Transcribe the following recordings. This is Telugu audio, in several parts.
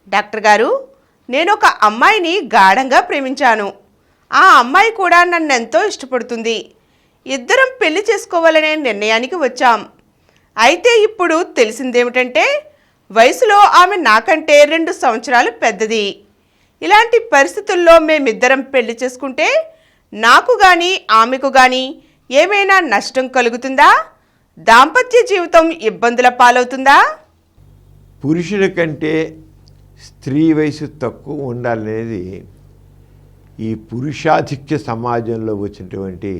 డాక్టర్ గారు, నేను ఒక అమ్మాయిని గాఢంగా ప్రేమించాను. ఆ అమ్మాయి కూడా నన్నెంతో ఇష్టపడుతుంది. ఇద్దరం పెళ్లి చేసుకోవాలనే నిర్ణయానికి వచ్చాం. అయితే ఇప్పుడు తెలిసిందేమిటంటే వయసులో ఆమె నాకంటే 2 సంవత్సరాలు పెద్దది. ఇలాంటి పరిస్థితుల్లో మేమిద్దరం పెళ్లి చేసుకుంటే నాకు కానీ ఆమెకు కానీ ఏమైనా నష్టం కలుగుతుందా? దాంపత్య జీవితం ఇబ్బందుల పాలవుతుందా? పురుషుల కంటే స్త్రీ వయసు తక్కువ ఉండాలనేది ఈ పురుషాధిక్య సమాజంలో వచ్చినటువంటి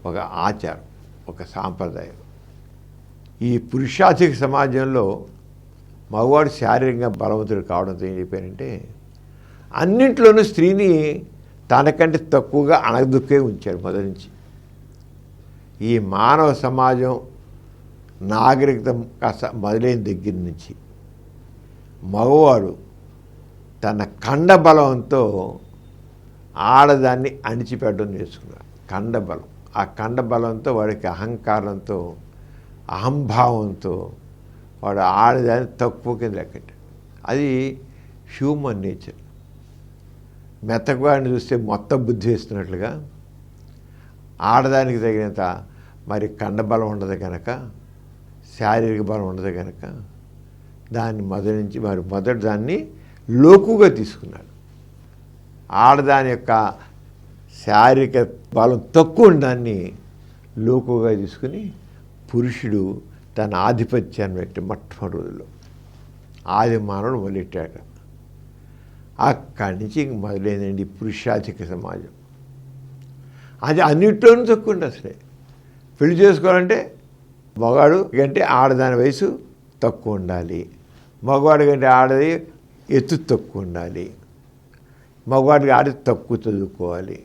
ఒక ఆచారం, ఒక సాంప్రదాయం. ఈ పురుషాధిక్య సమాజంలో మగవాడు శారీరకంగా బలవంతుడు కావడంతో ఏం చెప్పారంటే అన్నింట్లోనూ స్త్రీని తనకంటే తక్కువగా అణగదొక్కే ఉంచారు మొదటి నుంచి. ఈ మానవ సమాజం నాగరికత మొదలైన దగ్గర నుంచి మగవాడు తన కండబలంతో ఆడదాన్ని అణిచిపెట్టడం నేర్చుకున్నాడు. కండబలం, ఆ కండబలంతో వాడికి అహంకారంతో అహంభావంతో వాడు ఆడదాన్ని తక్కువ కింద లెక్కట్టాడు. అది హ్యూమన్ నేచర్. మెత్తకవాడిని చూస్తే మొత్తం బుద్ధి వేస్తున్నట్లుగా ఆడదానికి తగినంత మరి కండబలం ఉండదు కనుక, శారీరక బలం ఉండదు కనుక దాన్ని మొదటి దాన్ని లోకుగా తీసుకున్నాడు. ఆడదాని యొక్క శారీరక బలం తక్కువ దాన్ని లోకుగా తీసుకుని పురుషుడు తన ఆధిపత్యాన్ని పెట్టి మొట్టమొదటి రోజుల్లో ఆది మానవుడు మొదలెట్టాడు. అక్కడి నుంచి మొదలైందండి పురుషాధిక సమాజం. అది అన్నింటిలోనూ తక్కువ ఉంటుంది. అసలే పెళ్లి చేసుకోవాలంటే మగవాడు కంటే ఆడదాని వయసు తక్కువ ఉండాలి, మగవాడి కంటే ఆడది ఎత్తు తక్కువ ఉండాలి, మగవాడికి ఆడది తక్కువ చదువుకోవాలి,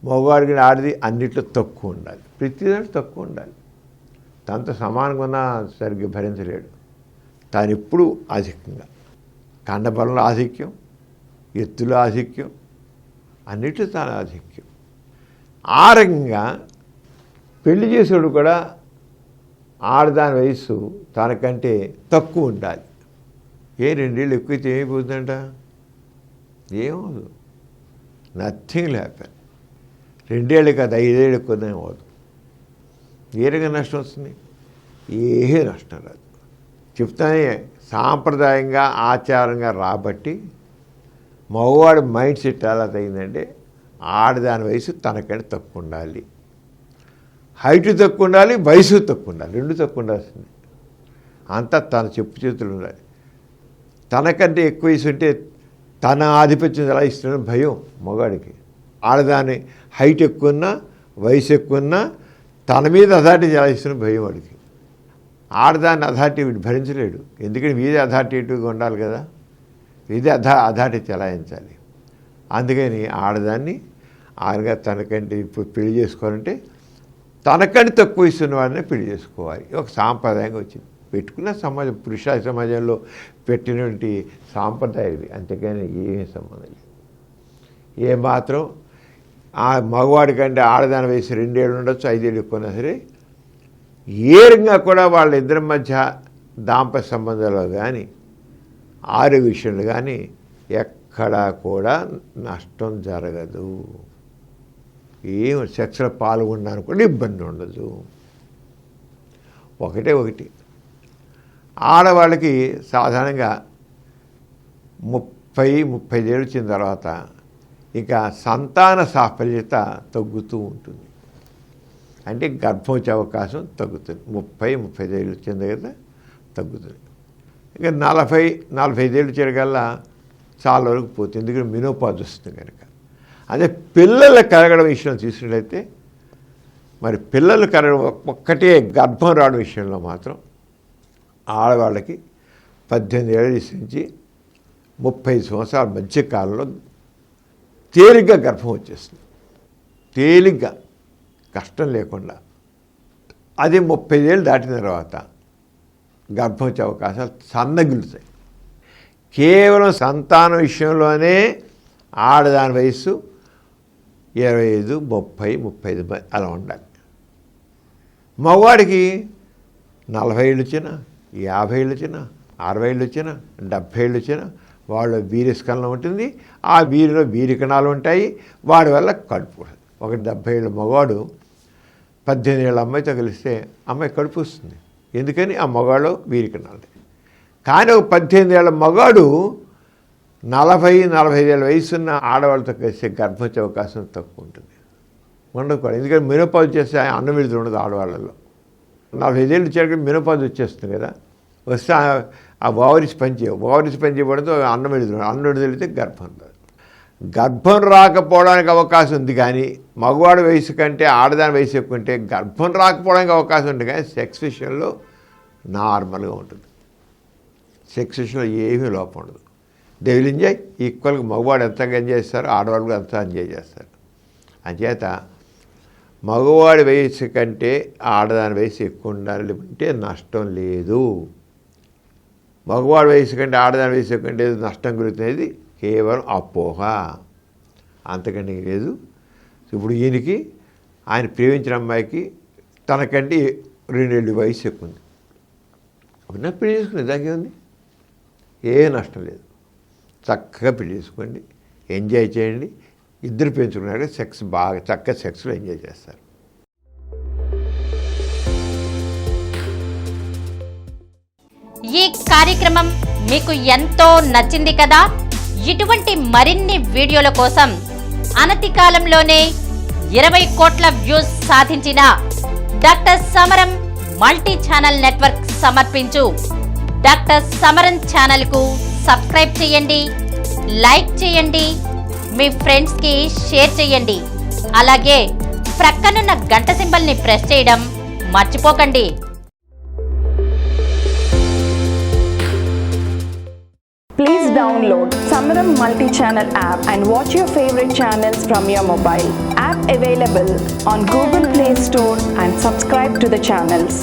మగవాడికి ఆడది అన్నిట్లో తక్కువ ఉండాలి, ప్రతిదానికి తక్కువ ఉండాలి. తనతో సమానంగా ఉన్నా సరిగ్గా భరించలేడు. తాను ఎప్పుడు ఆధిక్యంగా, కండబలంలో ఆధిక్యం, ఎత్తులో ఆధిక్యం, అన్నిట్లో తాను ఆధిక్యం. ఆ రకంగా పెళ్లి చేసేవాడు కూడా ఆడదాని వయస్సు తనకంటే తక్కువ ఉండాలి. 2 ఏళ్ళు ఎక్కువైతే ఏమైపోతుందంట? ఏమవుదు, నథింగ్ హ్యాపెన్. 2 ఏళ్ళు కాదు, 5 ఏళ్ళు ఎక్కువ అవ్వదు. ఏ రకంగా నష్టం వస్తుంది? ఏ నష్టం రాదు. చెప్తానే సాంప్రదాయంగా ఆచారంగా రాబట్టి మగవాడి మైండ్ సెట్ ఎలా తగిందంటే ఆడదాని వయసు తనకంటే తక్కువ ఉండాలి, హైటు తక్కువ ఉండాలి, వయసు తక్కువ ఉండాలి, 2 తక్కువ ఉండాల్సింది. అంతా తన చెప్పు చేతులు ఉండాలి. తనకంటే ఎక్కువ వయసు ఉంటే తన ఆధిపత్యం ఎలా ఇస్తున్న భయం మగాడికి. ఆడదాని హైట్ ఎక్కువ ఉన్నా, వయసు ఎక్కువ ఉన్నా తన మీద అథారిటీ ఎలా ఇస్తున్న భయం వాడికి. ఆడదాన్ని అథారిటీ వీడు భరించలేడు. ఎందుకంటే వీధి అథారిటేటివ్గా ఉండాలి కదా, వీధి అథారిటీ చెలాయించాలి. అందుకని ఆడదాన్ని ఆడగా తనకంటే ఇప్పుడు పెళ్లి చేసుకోవాలంటే తనకంటే తక్కువ ఇస్తున్న వాడినే పెళ్లి చేసుకోవాలి. ఒక సాంప్రదాయంగా వచ్చింది, పెట్టుకున్న సమాజం, పురుష సమాజంలో పెట్టినటువంటి సాంప్రదాయం ఇది. అంతేకాని ఏమీ సంబంధం లేదు. ఏమాత్రం ఆ మగవాడి కంటే ఆడదాని వయసు 2 ఏళ్ళు ఉండొచ్చు, 5 ఏళ్ళు ఎక్కువన్నా సరే ఏ రకంగా కూడా వాళ్ళిద్దరి మధ్య దాంపత్య సంబంధాలు కానీ ఆరోగ్య విషయంలో కానీ ఎక్కడా కూడా నష్టం జరగదు. ఏం సెక్స్లో పాల్గొనడానికి కూడా ఇబ్బంది ఉండదు. ఒకటి ఆడవాళ్ళకి సాధారణంగా 30-35 ఏళ్ళు వచ్చిన తర్వాత ఇక సంతాన సాఫల్యత తగ్గుతూ ఉంటుంది. అంటే గర్భం వచ్చే అవకాశం తగ్గుతుంది. 30-35 ఏళ్ళు వచ్చిన కదా తగ్గుతుంది. ఇక 40-45 ఏళ్ళు వచ్చేకల్లా చాలా వరకు పోతుంది. ఎందుకంటే మినోపాజ్ వస్తుంది కనుక. అదే పిల్లలు కరగడం విషయం చూసినట్లయితే మరి పిల్లలు కరగడం ఒక్కటే గర్భం రావడం విషయంలో మాత్రం ఆడవాళ్ళకి 18 ఏళ్ళ నుంచి 30 సంవత్సరాల మధ్య కాలంలో తేలిగ్గా గర్భం వచ్చేస్తుంది. తేలిగ్గా, కష్టం లేకుండా. అది 30 ఏళ్ళు దాటిన తర్వాత గర్భం వచ్చే అవకాశాలు సన్నగిలుతాయి. కేవలం సంతానం విషయంలోనే ఆడదాని వయస్సు 25, 30, 35 అలా ఉండాలి. మగవాడికి 40 ఏళ్ళు వచ్చినా, 50 ఏళ్ళు వచ్చినా, 60 ఏళ్ళు వచ్చినా, 70 ఏళ్ళు వచ్చినా వాళ్ళ వీర్యస్కలనం ఉంటుంది, ఆ వీరిలో వీరికణాలు ఉంటాయి, వాడి వల్ల కడుపు. ఒక 70 ఏళ్ళ మగవాడు 18 ఏళ్ళ అమ్మాయితో కలిస్తే అమ్మాయి కడుపు వస్తుంది. ఎందుకని? ఆ మగవాళ్ళు వీరికణాలు. కానీ ఒక 18 ఏళ్ళ మగాడు 40-45 ఏళ్ళ వయసున్న ఆడవాళ్ళతో కలిస్తే గర్భం వచ్చే అవకాశం తక్కువ ఉంటుంది, ఉండకూడదు. ఎందుకంటే మెనోపాజ్ చేస్తే అన్నం విడుదల ఉండదు ఆడవాళ్ళలో. 45 ఏళ్ళు వచ్చాక మెనోపాజ్ వచ్చేస్తుంది కదా, వస్తే ఆ ఓవరీస్ పనిచేయడంతో అన్నం విడుదలైతే గర్భం రాదు. గర్భం రాకపోవడానికి అవకాశం ఉంది, కానీ మగవాడి వయసు కంటే ఆడదాని వయసు ఎక్కువ ఉంటే గర్భం రాకపోవడానికి అవకాశం ఉంది, కానీ సెక్స్ విషయంలో నార్మల్గా ఉంటుంది. సెక్స్ విషయంలో ఏమీ లోపం ఉండదు. దే విల్ ఎంజాయ్ ఈక్వల్గా. మగవాడు ఎంతగా ఎంజాయ్ చేస్తారో ఆడవాళ్ళు కూడా అంతా ఎంజాయ్ చేస్తారు. అంచేత మగవాడి వయసు కంటే ఆడదాని వయసు ఎక్కువ ఉండాలి అంటే నష్టం లేదు. మగవాడి వయసు కంటే ఆడదాని వయసు ఎక్కువ అంటే నష్టం కలుగుతున్నది కేవలం అపోహ, అంతకంటే లేదు. ఇప్పుడు ఈయనకి ఆయన ప్రేమించిన అమ్మాయికి తనకంటే 2 ఏళ్ళు వయసు ఎక్కువ ఉంది. అప్పుడు పెళ్లి చేసుకుని దానికి ఉంది, ఏ నష్టం లేదు. చక్కగా పెళ్లి చేసుకోండి, ఎంజాయ్ చేయండి. ఇద్దరు పెంచుకున్నాక సెక్స్ బాగా చక్కగా సెక్స్లో ఎంజాయ్ చేస్తారు. ఈ కార్యక్రమం మీకు ఎంతో నచ్చింది కదా. ఇటువంటి మరిన్ని వీడియోల కోసం అనతి కాలంలోనే 20 కోట్ల వ్యూస్ సాధించిన డాక్టర్ సమరం మల్టీ ఛానల్ నెట్వర్క్ సమర్పించు డాక్టర్ సమరం ఛానల్కు సబ్స్క్రైబ్ చేయండి, లైక్ చేయండి, మీ ఫ్రెండ్స్కి షేర్ చేయండి. అలాగే ప్రక్కనున్న గంట సింబల్ని ప్రెస్ చేయడం మర్చిపోకండి. Please download Samaram multi-channel app and watch your favorite channels from your mobile. App available on Google Play Store and subscribe to the channels.